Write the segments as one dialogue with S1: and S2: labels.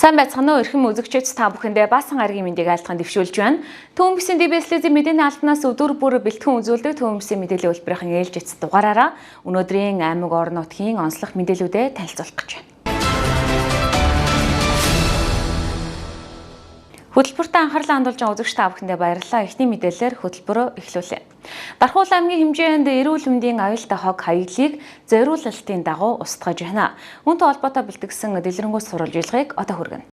S1: Сайн байцгаана уу эрхэм үзэгчид та бүхэндээ баасан гарагийн мэндийг айлтган дэвшүүлж байна. Төвөмбөсийн ДБС-ийн мэдээний албанаас өдөр бүр бэлтгэн үзүүлдэг Төвөмбөсийн мэдээллийн хөтөлбөрийн ээлжиц дугаараараа өнөөдрийн аймаг орон нутгийн онцлог мэдээлүүдэд танилцуулах гэж байна. Хөтөлбөртөө анхаарлаа хандуулж байгаа үзэгч та бүхэндээ баярлалаа. Эхний мэдээлэлээр хөтөлбөрөө эхлүүлье. Дархуул аймгийн хэмжээнд эрүүл мэндийн аюултай хог хаягдлыг зориулалтын дагуу устгаж байна. Үүнтэй холбоотой бэлтгэсэн дэлгэрэнгүй сурвалжилгыг одоо хүргэнэ.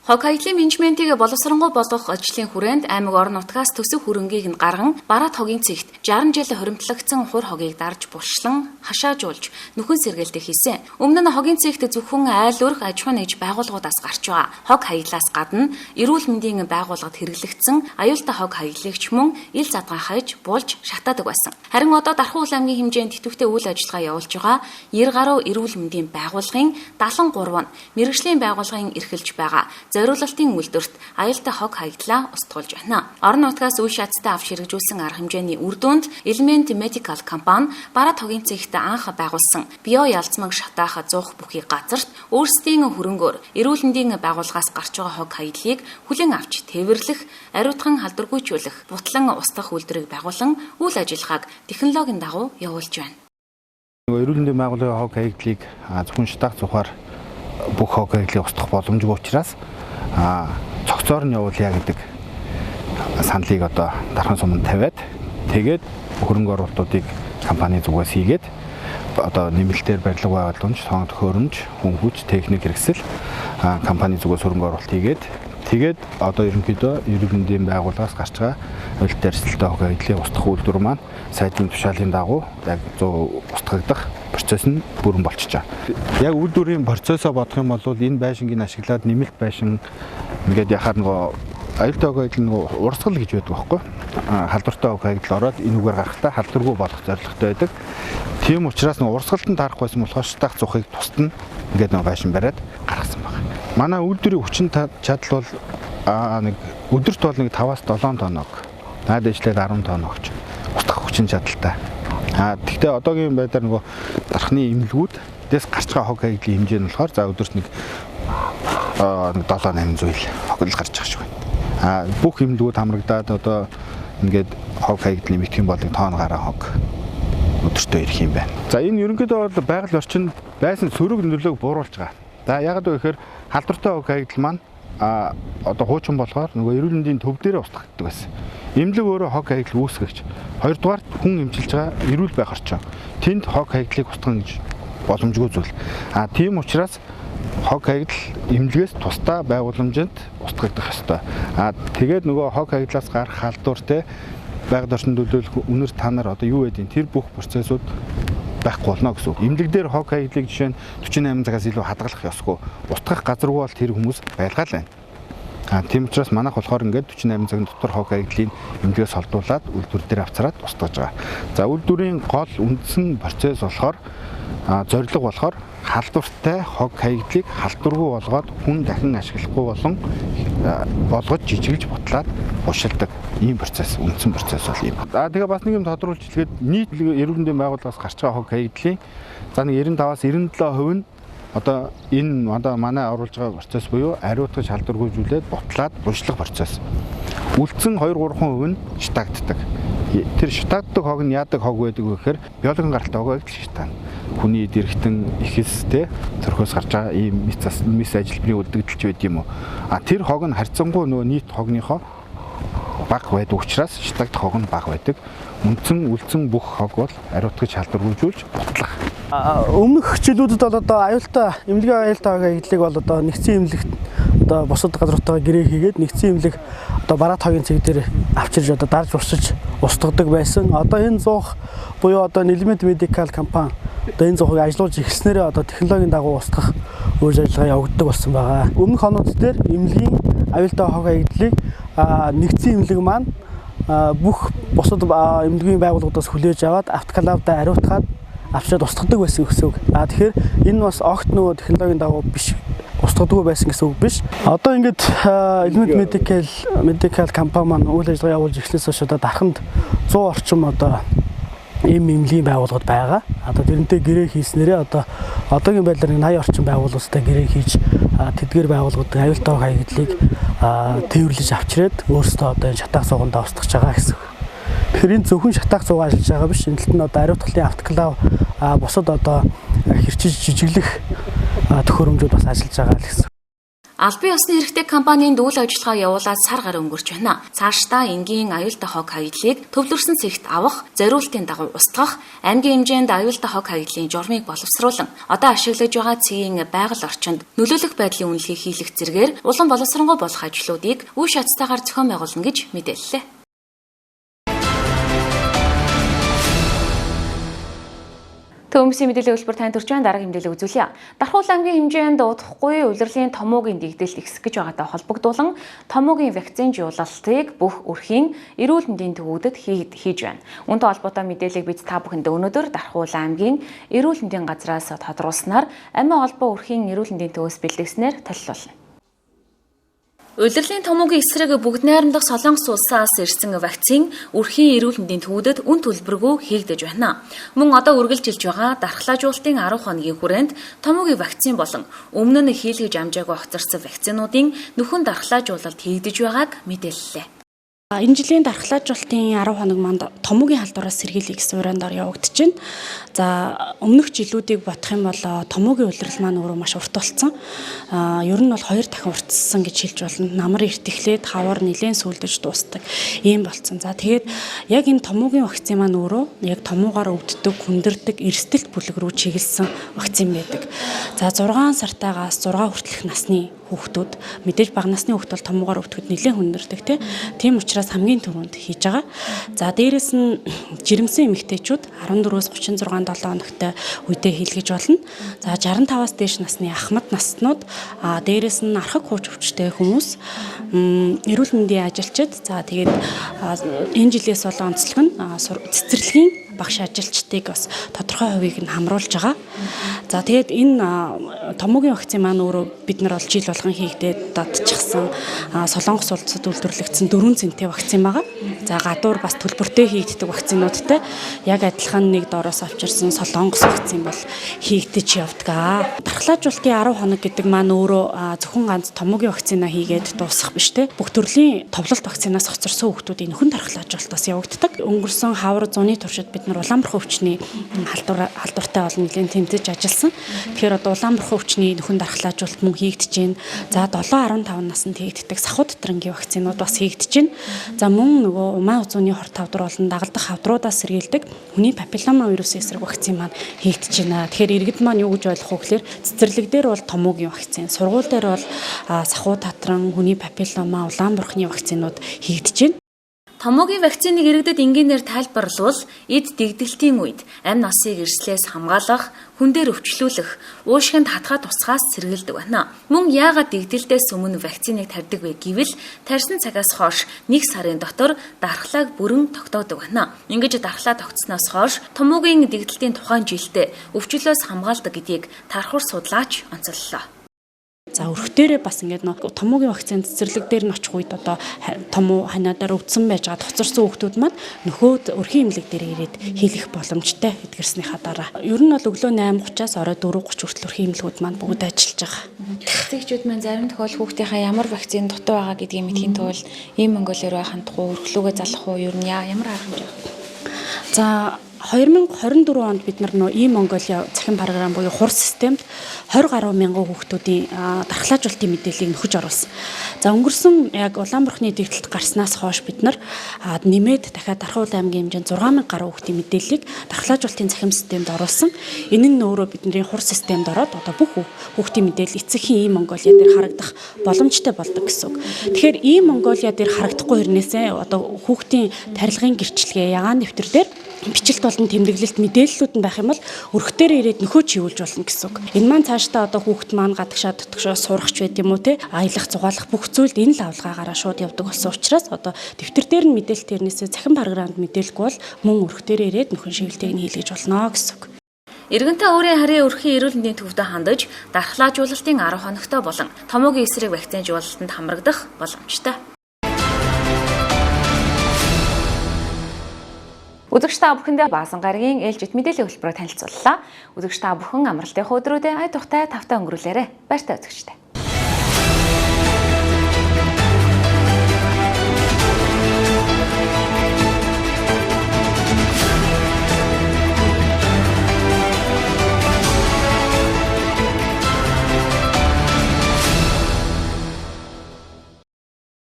S1: Хог хаягдлын менежментийг боловсронгуй болгох ажлын хүрээнд аймаг орон нутгаас төсөв хөрөнгийг нь гарган бараат хогийн цэгт 60 жил хоримтлагдсан хур хогийг дарж булшлан хашаажуулж нүхэн сэргээлтээ хийсэн. Өмнө нь хогийн цэгт зөвхөн айл өрх аж ахуйн нэгж байгууллагуудаас гарч байгаа. Хог хаягдлаас гадна эрүүл мэндийн байгууллагад хэрэглэгдсэн аюултай хог хаягдлыг ч мөн ил задгаан хайж булж шатаадаг байсан. Харин одоо Дархуул аймгийн хэмжээнд идэвхтэй үйл ажиллагаа явуулж байгаа 90 гаруй эрүүл мэндийн байгууллагын 73 нь мэргэжлийн байгууллагын эрхэлж байгаа зориулалтын үйлдвэрт аюултай хог хаягдлаа устгуулж байна. Орон нутгаас үе шаттай авч хэрэгжүүлсэн арга хэмжээний үр дүнд Element Medical компани бараат хогийн цэгт анх байгуулсан био ялцмаг шатаах зуух бүхий газарт өөрсдийн хөрөнгөөр эрүүл мэндийн байгууллагаас гарч байгаа хог хаягдлыг хүлээн авч тээвэрлэх, ариутхан халдваргүйжүүлэх, бутлан устгах үйлдвэрийг байгуулан үйл ажиллагааг технологийн дагуу явуулж байна.
S2: Эрүүл мэндийн байгууллагын хог хаягдлыг зөвхөн шатаах зухаар бүх хог хаягдлыг устгах боломжгүй учраас цогцоор нь явуулъя гэдэг саналыг одоо дархан суманд тавиад тэгээд хөрөнгө оруулалтуудыг компани зүгээс хийгээд одоо нэмэлтээр барилга байгууламж, сонгох төхөөрөмж, хүн хүч, техник хэрэгсэл компани зүгээс хөрөнгө оруулалт хийгээд тэгээд одоо ерөнхийдөө эрүүл мэндийн байгууллагаас гарч байгаа аюултай эрсдэлтэй хог хаягдлыг устгах үйлдвэр маань сайдын тушаалын дагуу яг 100 устгагдах процесс нь бүрэн болчихж байгаа. Яг үйлдвэрийн процессоо бодох юм бол энэ байшингийг ашиглаад нэмэлт байшин ингээд яхаар нөгөө аюултай хог хаягдал нөгөө урсгал гэж байдаг байхгүй. Халдвартай хог хаягдал ороод энүүгээр гарахтаа халдваргүй болох зорилготой байдаг. Тийм учраас нөгөө урсгалтанд тарах байсан болохоор шатаах зухыг тусад нь ингээд нөгөө байшин бариад гаргасан байна. Манай үйлдвэрийн хүчин чадал бол нэг өдөрт бол нэг 5-аас 7 тоног. Наад ижлээд 10 тоног ч устгах хүчин чадалтай. Гэхдээ одоогийн байдлаар нөгөө дархны эмнэлгүүд дэс гарч байгаа хог хаягдлын хэмжээ нь болохоор за өдөрт нэг 7-8 зүйл хогл гарч байгаа шүү байна. Бүх эмнэлгүүд хамрагдаад одоо ингээд хог хаягдлын нэмэгдэх юм бол тонн гараа хог өдөртөө ирэх юм байна. За энэ ерөнхийдөө бол байгаль орчинд байсан сөрөг нөлөөг бууруулж байгаа. За ягаад вэ гэхээр халдвартай хог хаягдал маань одоо хуучин болохоор нөгөө эрүүл мэндийн төв дээрээ устгагддаг байсан. Эмнэлэг өөрөө хог хаягдал үүсгэгч. Хоёрдугаар хүн эмчилж байгаа эрүүл байх орчин. Тэнд хог хаягдлыг устгах гэж боломжгүй зүйл. Тийм учраас хог хаягдал эмнэлгээс тусдаа байгууламжинд устгагдах ёстой. Тэгээд нөгөө хог хаягдлаас гарах халдвартай байгаль орчинд нөлөөлөх үнэр та нар одоо юу байдیں۔ Тэр бүх процессыг байхгүй болно гэсэн үг. Эмнэлэг дээр хог хаягдлыг жишээ нь 48 цагаас илүү хадгалах ёсгүй. Устгах газаргүй бол тэр хүмүүс байлгаал байна. Тийм учраас манайх болохоор ингээд 48 цагийн дотор хог хаягдлыг эмнэлгээс холдуулаад үйлдвэр дээр авцраад устгаж байгаа. За үйлдвэрийн гол үндсэн процесс болохоор зорилго болохоор халдвартай хог хаягдлыг халдваргүй болгоод хүн дахин ашиглахгүй болон болгож жижиглж бутлаад ушилдаг ийм процесс, үндсэн процесс бол юм. Тэгээ бас нэг юм тодруулж хэлгээд нийт эрүүл мэндийн байгууллагаас гарч байгаа хог хаягдлын за нэг 95-аас 97% нь одоо энэ манай оруулж байгаа процесс буюу ариутгаж халдваргүйжүүлээд бутлаад уншлах процесс. Үлдсэн 2-3% нь шатаагддаг. Тэр шатаагддаг хог нь яадаг хог байдаг вэ гэхээр биологийн гаралтай хог хаягдал шатаана. Хүний дэрэгтэн ихэлстэй цорхоос гарч байгаа ийм мис ажилбарын үлдэгдэлч байд юм уу. Тэр хог нь харьцангуй нөгөө нийт хогныхоо бага байдаг учраас шатаагдах хог нь бага байдаг. Үлдсэн бүх хог бол ариутгаж халдваргүйжүүлж бутлах.
S3: Өмнөх жилүүдэд бол одоо аюултай эмнэлгийн аюултай хог хаягдлыг бол одоо нэгдсэн эмнэлэгт одоо бусад газруудтайгаа гэрээ хийгээд нэгдсэн эмнэлэг одоо бараат хогийн цэг дээр авчирж одоо дарж урсаж устгадаг байсан. Одоо энэ зуух буюу одоо Element Medical компани одоо энэ зуухыг ажиллуулж эхэлснээрээ одоо технологийн дагуу устгах үйл ажиллагаа явагддаг болсон байгаа. Өмнөх оноод дээр эмнэлгийн аюултай хог хаягдлыг нэгдсэн эмнэлэг маань бүх бусад эмнэлгийн байгууллагуудаас хүлээж аваад автоклавда ариутгаад авчираад устгадаг байсан гэсэн үг. Тэгэхээр энэ бас огт нөгөө технологийн дагуу биш устгадаггүй байсан гэсэн үг биш. Одоо ингээд Element Medical компани маань үйл ажиллагаа явуулж эхлэснээс хойш одоо дарханд 100 орчим одоо эм эмнэлгийн байгууллагууд байгаа. Одоо тэрнтэй гэрээ хийснээрээ одоогийн байдлаар 80 орчим байгууллагатай гэрээ хийж тэдгээр байгууллагуудын аюултай хог хаягдлыг тээвэрлэж авчирээд өөрсдөө одоо энэ шатаах цугандаа устгах байгаа гэсэн. Тэгэхээр энэ зөвхөн шатаах цуг ажиллаж байгаа биш. Энэ талд нь одоо ариутгалын автоклав бусад одоо хэрчиж жижиглэх төхөөрөмжүүд бас ажиллаж байгаа л гэсэн.
S1: Албан ёсны хэрэгтэй компанийн үйл ажиллагаа явуулаад сар гаруй өнгөрч байна. Цаашдаа энгийн аюултай хог хаягдлыг төвлөрсөн цэгт авах, зориултын дагуу устгах, аймгийн хэмжээнд аюултай хог хаягдлын журмыг боловсруулан одоо ашиглаж байгаа цэгийн байгаль орчинд нөлөөлөх байдлын үнэлгийг хийх зэргээр улам боловсронгуй болох ажлуудыг үе шатстайгаар зохион байгуулна гэж мэдээллээ. Төмсийн мэдээллийн хөтөлбөр тань төрж байгаа дараагийн мэдээлэл үзүүлье. Дархуул аймгийн хэмжээнд удахгүй улирлын томоогийн дэгдэл ихсэх гэж байгаатай холбогдуулан томоогийн вакцины жуулалтыг бүх өрхийн эрүүл мэндийн төвүүдэд хийж байна. Үүнтэй холбоотой мэдээллийг бид та бүхэндээ өнөөдөр Дархуул аймгийн эрүүл мэндийн газраас тодруулснаар амиа холбоо өрхийн эрүүл мэндийн төвөөс бэлтгэснээр толилуулна. Улирлын томоогийн эсрэг бүгд найрамдах Солонгос улсаас ирсэн вакцин өрхийн эрүүл мэндийн төвүүдэд үн төлбөргүй хийгдэж байна. Мөн одоо үргэлжилж байгаа дархлаажуулалтын 10 хоногийн хүрээнд томоогийн вакцин болон өмнө нь хийлгэж амжаагүй огцорсон вакцинуудын нөхөн дархлаажуулалт хийгдэж байгааг мэдээллээ.
S4: Энэ жилийн дархлаажуулалтын 10 хоног манд томоогийн халдвараас сэргийлэх гэсэн уран дор явагдаж байна. За өмнөх жилүүдийг бодох юм бол томоогийн улирал маань өөрөө маш урт болсон. Ер нь бол 2 дахин уртсан гэж хэлж болно. Намар эртэхлээд хавар нэлээд сүлдэж дуустдаг ийм болсон. За тэгээд яг энэ томоогийн вакцин маань өөрөө яг томоогаар өвддөг, хүндэрдэг, эрсдэлт бүлэг рүү чиглэсэн вакцин байдаг. За 6 сартаагаас 6 хүртэлх насны хүүхдүүд мэдээж бага насны хүүхд бол томоогаар өвдөхөд нэлээд хүндэрдэг тийм учраас хамгийн түрүүнд хийж байгаа. За дээрэс нь жирэмсэн эмэгтэйчүүд 14-өөс 36 7 хоногтой үедээ хийлгэж болно. За 65-аас дээш насны ахмад наснууд дээрэс нь архаг хууч өвчтэй хүмүүс эрүүл мэндийн ажилчид за тэгээд энэ жилээс бол онцлог нь цэцэрлэгийн багш ажилчдыг бас тодорхой хувийг нь хамруулж байгаа. За тэгээд энэ томоогийн вакцин маань өөрөө бид нар бол жил болгон хийгдээд дадчихсан Солонгос улсад үйлдвэрлэгдсэн 4 цэнтэй вакцин байгаа. За гадуур бас төлбөртэй хийгддэг вакцинуудтай яг адилхан нэг доороос авчирсан Солонгос вакцин бол хийгдэж явдаг. Дархлаажуулалтын 10 хоног гэдэг маань өөрөө зөвхөн ганц томоогийн вакцина хийгээд дуусах биш те. Бүх төрлийн товлолт вакцинаас хоцорсон хүүхдүүдийн нөхөн дархлаажуулалтаас явагддаг. Өнгөрсөн хавар зуны туршид бид нар Улаанбархан өвчний халдвартай олон нэлийн тэмцэж ажилласан. Тэгэхээр одоо Улаанбархан өвчний нөхөн дархлаажуулалт мөн хийгдэж байна. За 7-15 наснд хийгддэг сахуу татрангийн вакцинууд бас хийгдэж байна. За мөн нөгөө умаа узууны хорт хавдар болон дагалдах хавдруудаас сэргийлдэг хүний папиллома вирусын эсрэг вакцин маань хийгдэж байна. Тэгэхээр иргэд маань юу гэж ойлгох вэ гэхээр цэцэрлэг дээр бол томоогийн вакцин, сургууль дээр бол сахуу татран, хүний папиллома, Улаанбарханы вакцинууд хийгдэж байна.
S1: Томоогийн вакциныг иргэдэд энгийнээр тайлбарлавал эд дэгдэлтийн үед амь насыг эрслээс хамгаалах, хүн дээр өвчлүүлэх, уушгинд хатгаад тусгаас сэргийлдэг байна. Мөн яагаад дэгдэлтээс өмнө вакциныг тарьдаг вэ гэвэл тарьсан цагаас хойш 1 сарын дотор дархлааг бүрэн тогтоодог байна. Ингэж дархлаа тогтсноос хойш томоогийн дэгдэлтийн тухайн жилдээ өвчлөөс хамгаалдаг гэдгийг тархуур судлаач онцоллоо.
S4: За өрхтөөрөө бас ингээд томоогийн вакцины цэцэрлэг дээр нь очих үед одоо томоо ханиадаар өвдсөн байж байгаа хоцорсон хүүхдүүд маань нөхөд өрхийн эмнэлэг дээр ирээд хийлгэх боломжтой эдгэрснийхаа дараа. Ер нь бол өглөө 8:30-аас орой 4:30 хүртэл өрхийн эмнэлгүүд маань бүгд ажиллаж байгаа.
S1: Цэгчүүд маань зарим тохиол хүүхдийнхаа ямар вакцины дутуу байгаа гэдгийг мэдхийн тулд ийм Монголиороо хандах уу, өргөлөөгөө залах уу, ер нь ямар арга хэмжээ?
S4: За 2024 онд бид нар ийм Монголиа цахим програм буюу хур системд 20 гаруй мянган хүүхдүүдийн дархлаажуулалтын мэдээллийг нөхөж оруулсан. За өнгөрсөн яг Улаанбарханы дэгдэлт гарснаас хойш бид нар нэмээд дахиад Дархуул аймгийн хэмжээнд 6000 гаруй хүүхдийн мэдээллийг дархлаажуулалтын цахим системд оруулсан. Энэ нь өөрөө бидний хур системд ороод одоо бүх хүүхдийн мэдээлэл эцэгхийн ийм Монголиа дээр харагдах боломжтой болдог гэсэн үг. Тэгэхээр ийм Монголиа дээр харагдахгүй хэрнээсээ одоо хүүхдийн тарилгын гэрчлэгээ ягаан дэвтэр дээр бичлэлт болон тэмдэглэлт мэдээллүүд нь байх юм бол өрхтөөр ирээд нөхөө чийлж болно гэсэн үг. Энэ маань цаашдаа одоо хүүхэд маань гадагшаа дотгошоо сурахч байд юм уу те аялах зугаалах бүх зүйлд энэ л авалгаагаараа шууд явдаг болсон учраас одоо дэвтэр дээр нь мэдээлэл тэрнээсээ цахим програмд мэдээлэхгүй бол мөн өрхтөөр ирээд нөхөн шивэлтэйг нь хийлгэж болно гэсэн үг.
S1: Иргэнтэй өөрийн харийн өрхийн эрүүл мэндийн төвдөө хандаж дархлаажуулалтын 10 хоногтой болон томоогийн эсрэг вакцины жуулалтанд хамрагдах боломжтой. Үзэгч та бүхэндээ Баасан гарагийн ээлжид мэдээллийн хөтөлбөрөөр танилцууллаа. Үзэгч та бүхэн амралтын өдрүүдэд ай тухтай тавтай өнгөрүүлээрэй. Баяртай үзэгчтэй.